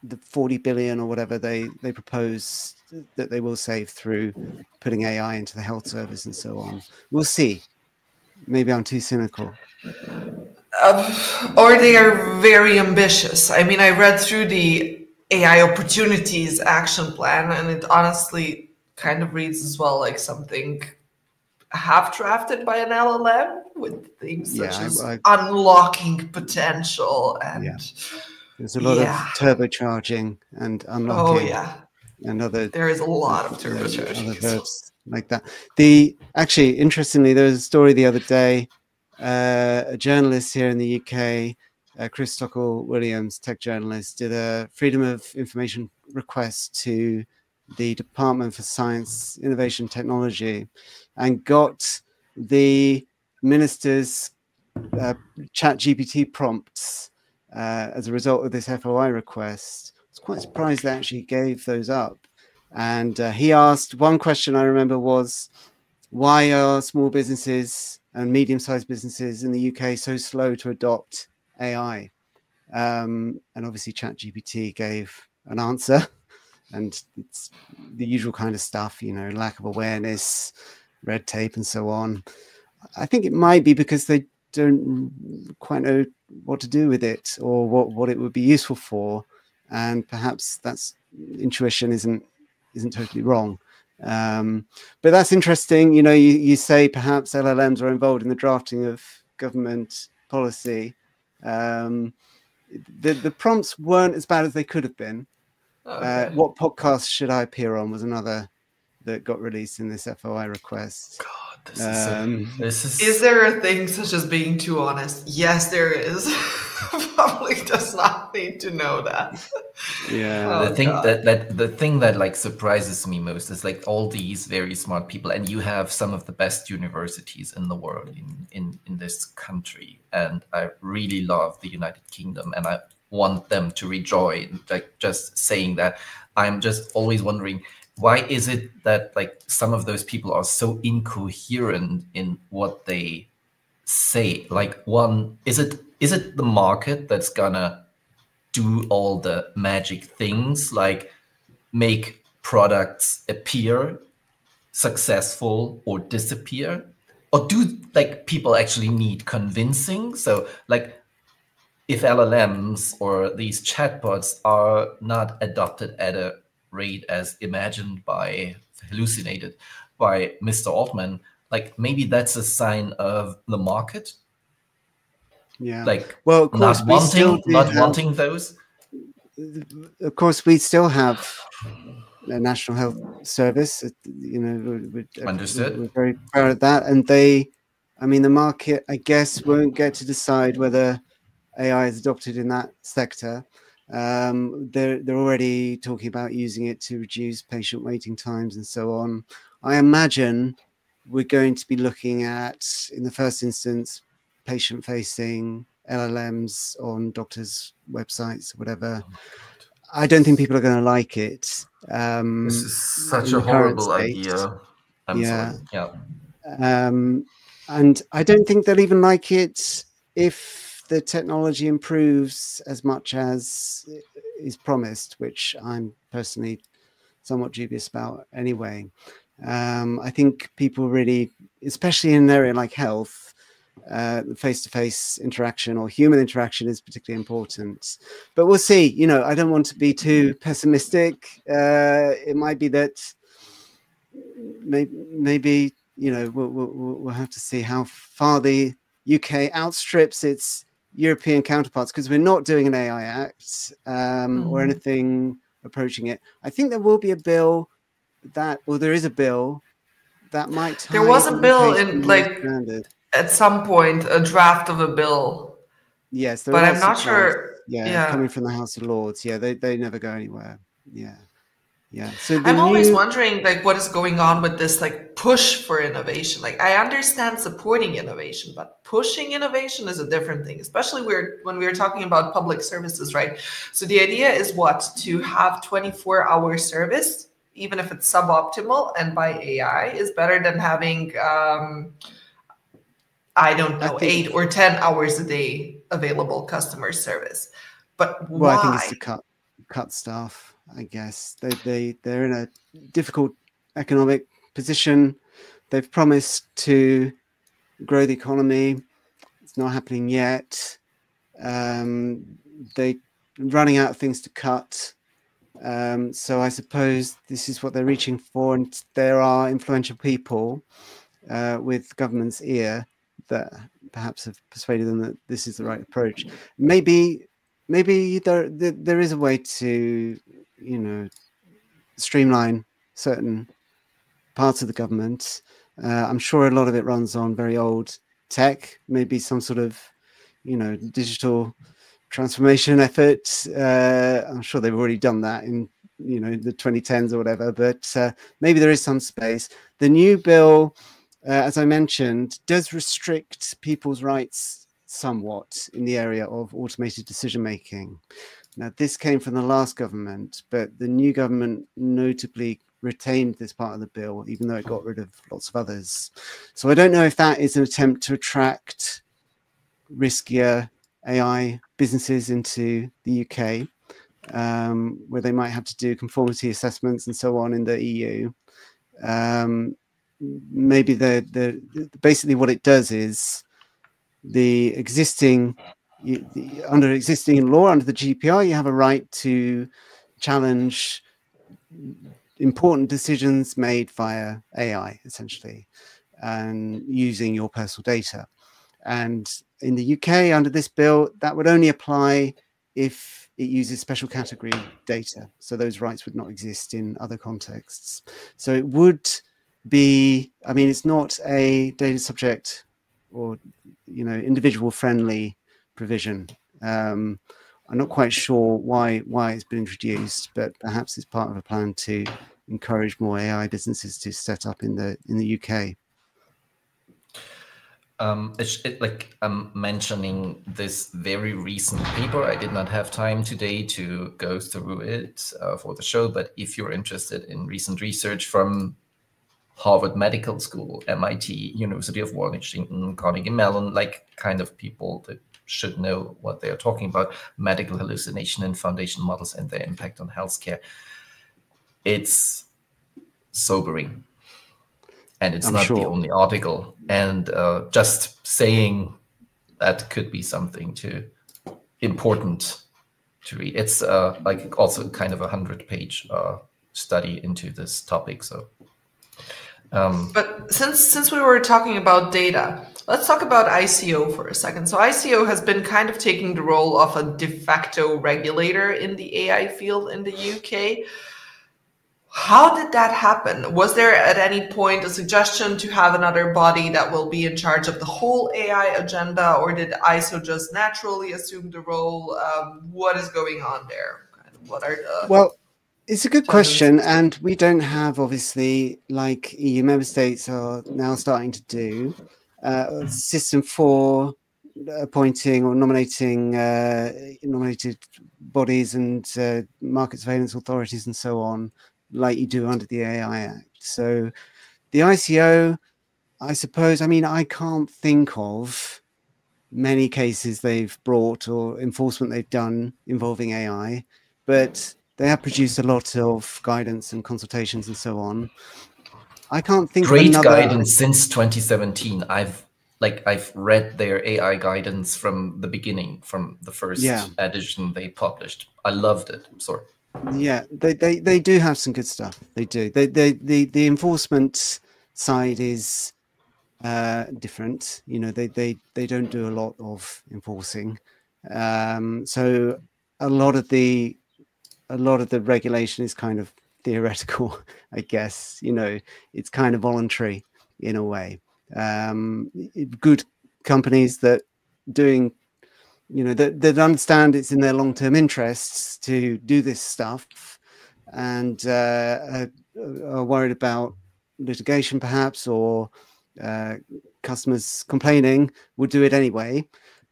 [SPEAKER 3] the 40 billion or whatever they propose that they will save through putting AI into the health service and so on. We'll see. Maybe I'm too cynical.
[SPEAKER 1] Or they are very ambitious. I mean, I read through the AI opportunities action plan, and it honestly kind of reads as well like something half drafted by an LLM with things such as unlocking potential and
[SPEAKER 3] there's a lot of turbocharging and unlocking.
[SPEAKER 1] Oh yeah.
[SPEAKER 3] And other,
[SPEAKER 1] there is a lot of turbocharging.
[SPEAKER 3] Other verbs like that. Actually, interestingly, there was a story the other day. A journalist here in the UK, Chris Stockwell-Williams, tech journalist, did a Freedom of Information request to the Department for Science, Innovation, Technology, and got the minister's ChatGPT prompts as a result of this FOI request. I was quite surprised they actually gave those up. And he asked, one question I remember was, why are small businesses and medium-sized businesses in the UK so slow to adopt AI? And obviously ChatGPT gave an answer, and it's the usual kind of stuff, you know, lack of awareness, red tape, and so on. I think it might be because they don't quite know what to do with it or what it would be useful for, and perhaps that's intuition isn't totally wrong. But that's interesting. You know, you say perhaps LLMs are involved in the drafting of government policy. The prompts weren't as bad as they could have been.
[SPEAKER 1] Okay.
[SPEAKER 3] What podcast should I appear on was another that got released in this FOI request.
[SPEAKER 2] God, this is
[SPEAKER 1] Is there a thing such as being too honest? Yes, there is. Public does not need to know that.
[SPEAKER 3] Yeah.
[SPEAKER 1] Oh,
[SPEAKER 2] the thing
[SPEAKER 1] God.
[SPEAKER 2] the thing that like surprises me most is like all these very smart people, and you have some of the best universities in the world in this country, and I really love the United Kingdom, and I want them to rejoin. Like, just saying that, I'm just always wondering, why is it that like some of those people are so incoherent in what they say? Like, one, is it the market that's gonna do all the magic things, like make products appear successful or disappear? Or do like people actually need convincing? So like, if LLMs or these chatbots are not adopted at a rate as imagined by, hallucinated by Mr. Altman, like maybe that's a sign of the market.
[SPEAKER 3] Yeah.
[SPEAKER 2] Like,
[SPEAKER 3] well, of course,
[SPEAKER 2] not wanting those.
[SPEAKER 3] Of course, we still have a National Health Service. You know,
[SPEAKER 2] Understood.
[SPEAKER 3] we're very proud of that. And they, I mean, the market, I guess, won't get to decide whether AI is adopted in that sector. They're already talking about using it to reduce patient waiting times and so on. I imagine we're going to be looking at, in the first instance, patient-facing LLMs on doctors' websites, whatever. I don't think people are going to like it.
[SPEAKER 2] This is such
[SPEAKER 3] in
[SPEAKER 2] a
[SPEAKER 3] the current
[SPEAKER 2] horrible
[SPEAKER 3] state.
[SPEAKER 2] idea. I'm
[SPEAKER 3] Yeah.
[SPEAKER 2] sorry. Yeah.
[SPEAKER 3] And I don't think they'll even like it if the technology improves as much as is promised, which I'm personally somewhat dubious about anyway. I think people really, especially in an area like health, face-to-face interaction or human interaction is particularly important. But we'll see. You know, I don't want to be too pessimistic. It might be that maybe you know, we'll have to see how far the UK outstrips its European counterparts, because we're not doing an AI Act or anything approaching it. I think there will be a bill that, or there is a bill that might tie
[SPEAKER 1] There was a bill in
[SPEAKER 3] implementation
[SPEAKER 1] like at some point, a draft of a bill.
[SPEAKER 3] Yes, there
[SPEAKER 1] but
[SPEAKER 3] are
[SPEAKER 1] I'm not sure.
[SPEAKER 3] Yeah, coming from the House of Lords. Yeah, they never go anywhere. Yeah. Yeah. So
[SPEAKER 1] I'm always wondering, like, what is going on with this, like, push for innovation? Like, I understand supporting innovation, but pushing innovation is a different thing, especially when we're talking about public services, right? So the idea is what? To have 24-hour service, even if it's suboptimal, and by AI is better than having, I don't know, 8 or 10 hours a day available customer service. But why?
[SPEAKER 3] Well, I think it's to cut staff. I guess they're in a difficult economic position. They've promised to grow the economy. It's not happening yet. They're running out of things to cut. So I suppose this is what they're reaching for. And there are influential people with government's ear that perhaps have persuaded them that this is the right approach. Maybe there is a way to, you know, streamline certain parts of the government. I'm sure a lot of it runs on very old tech, maybe some sort of, you know, digital transformation effort. I'm sure they've already done that in you know, the 2010s or whatever, but maybe there is some space. The new bill, as I mentioned, does restrict people's rights somewhat in the area of automated decision making. Now, this came from the last government, but the new government notably retained this part of the bill, even though it got rid of lots of others. So I don't know if that is an attempt to attract riskier AI businesses into the UK, where they might have to do conformity assessments and so on in the EU. Maybe basically what it does is the existing, under existing law, under the GDPR, you have a right to challenge important decisions made via AI, essentially, and using your personal data. And in the UK, under this bill, that would only apply if it uses special category data. So those rights would not exist in other contexts. So it would be, I mean, it's not a data subject or, you know, individual friendly provision. I'm not quite sure why it's been introduced, but perhaps it's part of a plan to encourage more AI businesses to set up in the UK.
[SPEAKER 2] I'm mentioning this very recent paper. I did not have time today to go through it for the show, but if you're interested in recent research from Harvard Medical School, MIT, University of Washington, Carnegie Mellon, like kind of people that should know what they are talking about, medical hallucination and foundation models and their impact on healthcare. It's sobering. And it's not the only article. And just saying that could be something important to read. It's like also kind of a 100-page study into this topic. So,
[SPEAKER 1] but since we were talking about data, let's talk about ICO for a second. So ICO has been kind of taking the role of a de facto regulator in the AI field in the UK. How did that happen? Was there at any point a suggestion to have another body that will be in charge of the whole AI agenda, or did ISO just naturally assume the role? What is going on there? What are the...
[SPEAKER 3] Well, it's a good question, and we don't have, obviously, like EU member states are now starting to do, a system for appointing or nominating nominated bodies and market surveillance authorities and so on, like you do under the AI Act. So the ICO, I suppose, I mean, I can't think of many cases they've brought or enforcement they've done involving AI, but they have produced a lot of guidance and consultations and so on. I can't think
[SPEAKER 2] of another...
[SPEAKER 3] Great
[SPEAKER 2] guidance since 2017. I've read their AI guidance from the beginning, from the first edition they published. I loved it. Sorry.
[SPEAKER 3] Yeah, they do have some good stuff. They do. The enforcement side is different. You know, they don't do a lot of enforcing. So a lot of the regulation is kind of theoretical, I guess. You know, it's kind of voluntary in a way. Good companies that doing, you know, that understand it's in their long-term interests to do this stuff, and are worried about litigation perhaps, or customers complaining, would do it anyway.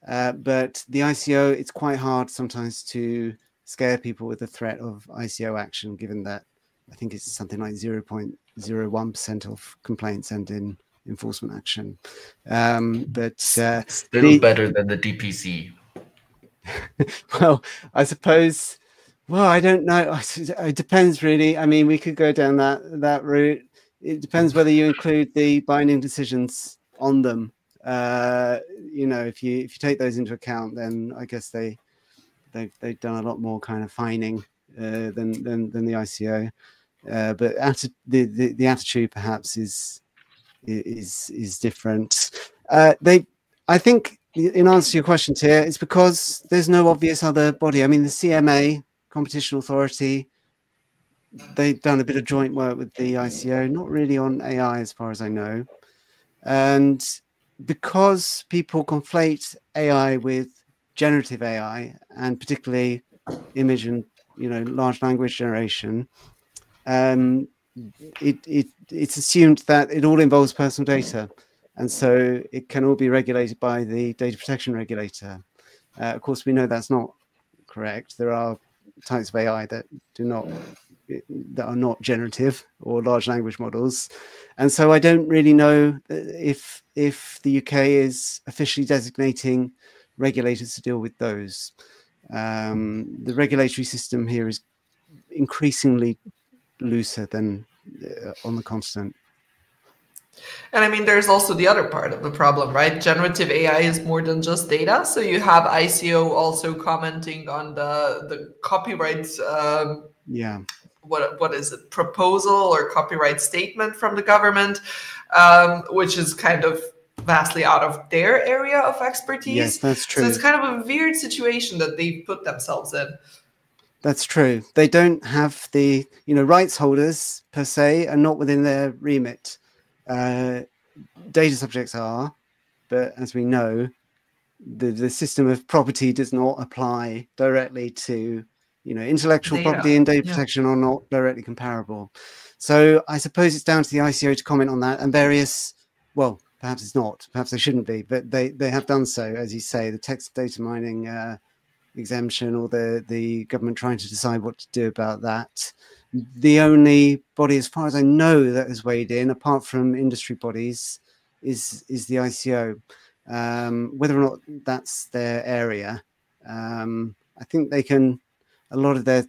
[SPEAKER 3] But the ICO, it's quite hard sometimes to scare people with the threat of ICO action, given that I think it's something like 0.01% of complaints end in enforcement action. But
[SPEAKER 2] still better than the DPC.
[SPEAKER 3] Well, I suppose, well, I don't know. It depends, really. I mean, we could go down that route. It depends whether you include the binding decisions on them. You know, if you take those into account, then I guess they've done a lot more kind of fining than the ICO. But the attitude perhaps is different. I think, in answer to your question, Tia, it's because there's no obvious other body. I mean, the CMA, Competition Authority, they've done a bit of joint work with the ICO, not really on AI as far as I know. And because people conflate AI with generative AI, and particularly image and large language generation, it's assumed that it all involves personal data, and so it can all be regulated by the data protection regulator. Of course, we know that's not correct. There are types of AI that are not generative or large language models, and so I don't really know if the UK is officially designating regulators to deal with those. The regulatory system here is increasingly looser than on the continent.
[SPEAKER 1] And I mean, there's also the other part of the problem, right? Generative AI is more than just data. So you have ICO also commenting on the copyright. What is it? Proposal or copyright statement from the government, which is kind of vastly out of their area of expertise.
[SPEAKER 3] Yes, that's true.
[SPEAKER 1] So it's kind of a weird situation that they put themselves in.
[SPEAKER 3] That's true. They don't have the rights holders per se are not within their remit. Data subjects are, but as we know, the system of property does not apply directly to intellectual
[SPEAKER 1] data.
[SPEAKER 3] Property and data protection are not directly comparable. So I suppose it's down to the ICO to comment on that, and various, well, perhaps it's not, perhaps they shouldn't be, but they have done so, as you say, the text data mining exemption, or the government trying to decide what to do about that. The only body, as far as I know, that has weighed in, apart from industry bodies, is the ICO. Whether or not that's their area, I think they can. A lot of their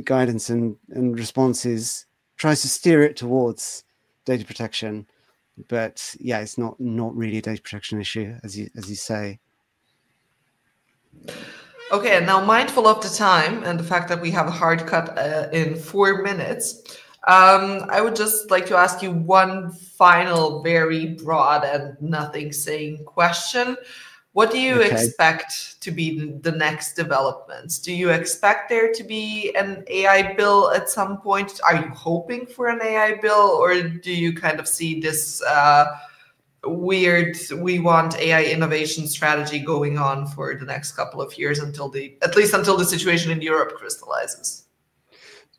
[SPEAKER 3] guidance and responses tries to steer it towards data protection, but yeah, it's not really a data protection issue, as you say.
[SPEAKER 1] Okay, and now mindful of the time and the fact that we have a hard cut in 4 minutes, I would just like to ask you one final, very broad and nothing saying question. What do you expect to be the next developments? Do you expect there to be an AI bill at some point? Are you hoping for an AI bill, or do you kind of see this weird we want AI innovation strategy going on for the next couple of years at least until the situation in Europe crystallizes?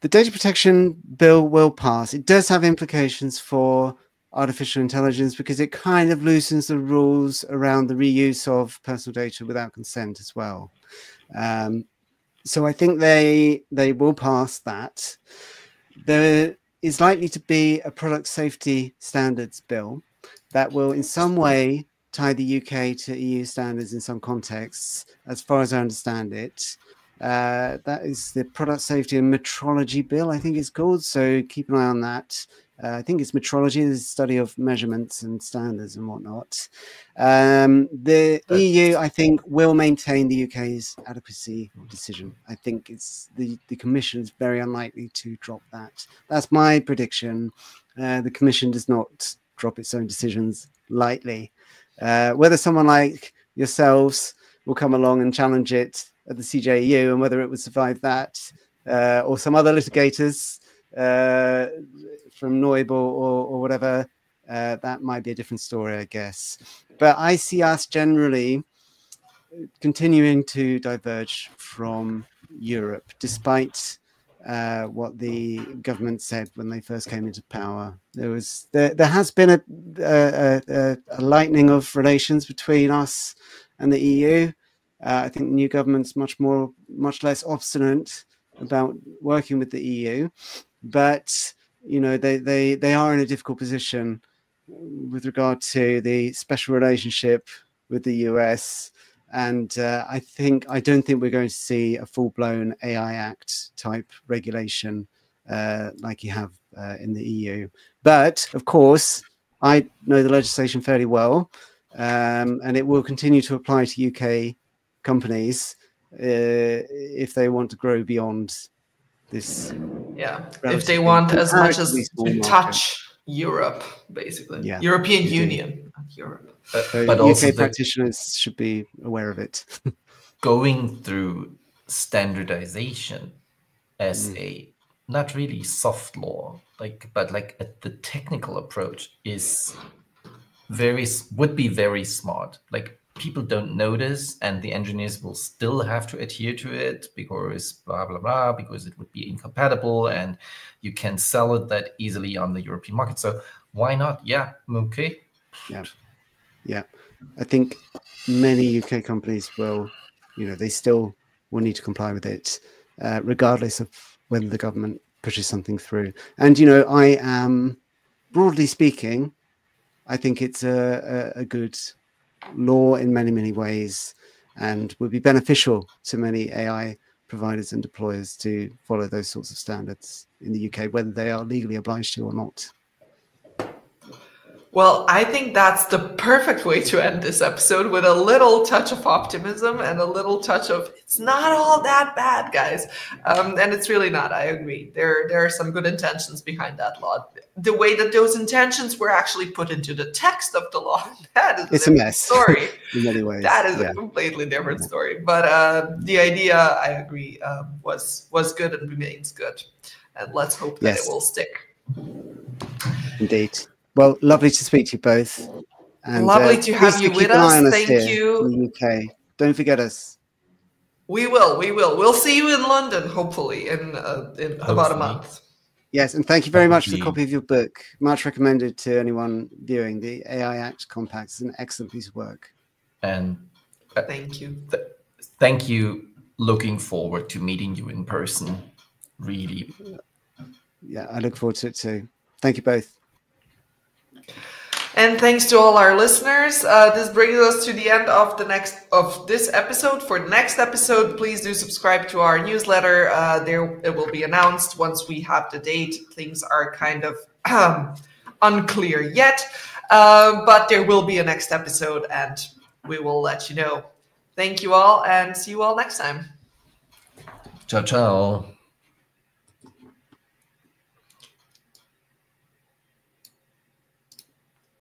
[SPEAKER 3] The data protection bill will pass. It does have implications for artificial intelligence because it kind of loosens the rules around the reuse of personal data without consent as well. So I think they will pass that. There is likely to be a product safety standards bill that will in some way tie the UK to EU standards in some contexts, as far as I understand it. That is the Product Safety and Metrology Bill, I think it's called. So keep an eye on that. I think it's metrology, the study of measurements and standards and whatnot. The EU, I think, will maintain the UK's adequacy decision. I think it's the Commission is very unlikely to drop that. That's my prediction. The Commission does not drop its own decisions lightly. Whether someone like yourselves will come along and challenge it at the CJEU and whether it would survive that, or some other litigators from Neubel or whatever, that might be a different story, I guess. But I see us generally continuing to diverge from Europe, despite what the government said when they first came into power. There has been a lightening of relations between us and the EU. I think the new government's much less obstinate about working with the EU, but they are in a difficult position with regard to the special relationship with the US. And I don't think we're going to see a full-blown AI Act type regulation like you have in the EU. But of course, I know the legislation fairly well, and it will continue to apply to UK companies if they want to grow beyond this.
[SPEAKER 1] Yeah, if they want as much as to touch Europe, basically.
[SPEAKER 3] Yeah,
[SPEAKER 1] European Union, not Europe.
[SPEAKER 3] But also UK practitioners should be aware of it.
[SPEAKER 2] Going through standardization as a not really soft law, but the technical approach would be very smart. Like people don't notice, and the engineers will still have to adhere to it because blah, blah, blah, because it would be incompatible and you can sell it that easily on the European market. So why not? Yeah, okay.
[SPEAKER 3] Yeah. Yeah. I think many UK companies will, they still will need to comply with it, regardless of whether the government pushes something through. And, I am, broadly speaking, I think it's a good law in many, many ways, and would be beneficial to many AI providers and deployers to follow those sorts of standards in the UK, whether they are legally obliged to or not.
[SPEAKER 1] Well, I think that's the perfect way to end this episode, with a little touch of optimism and a little touch of, it's not all that bad, guys. And it's really not. I agree. There are some good intentions behind that law. The way that those intentions were actually put into the text of the law, that is
[SPEAKER 3] a mess
[SPEAKER 1] story.
[SPEAKER 3] In many ways.
[SPEAKER 1] That is a completely different story. But the idea, I agree, was good and remains good. And let's hope that it will stick.
[SPEAKER 3] Indeed. Well, lovely to speak to you both. And
[SPEAKER 1] lovely to have you with us. Thank you.
[SPEAKER 3] In the UK. Don't forget us.
[SPEAKER 1] We will. We'll see you in London, hopefully, in about a month.
[SPEAKER 3] Yes, and thank you very much for the copy of your book. Much recommended to anyone viewing. The AI Act Compact is an excellent piece of work.
[SPEAKER 2] And
[SPEAKER 1] thank you.
[SPEAKER 2] Thank you. Looking forward to meeting you in person. Really.
[SPEAKER 3] Yeah, I look forward to it too. Thank you both.
[SPEAKER 1] And thanks to all our listeners. This brings us to the end of this episode. For the next episode, please do subscribe to our newsletter. It will be announced once we have the date. Things are kind of unclear yet, but there will be a next episode, and we will let you know. Thank you all, and see you all next time.
[SPEAKER 2] Ciao, ciao.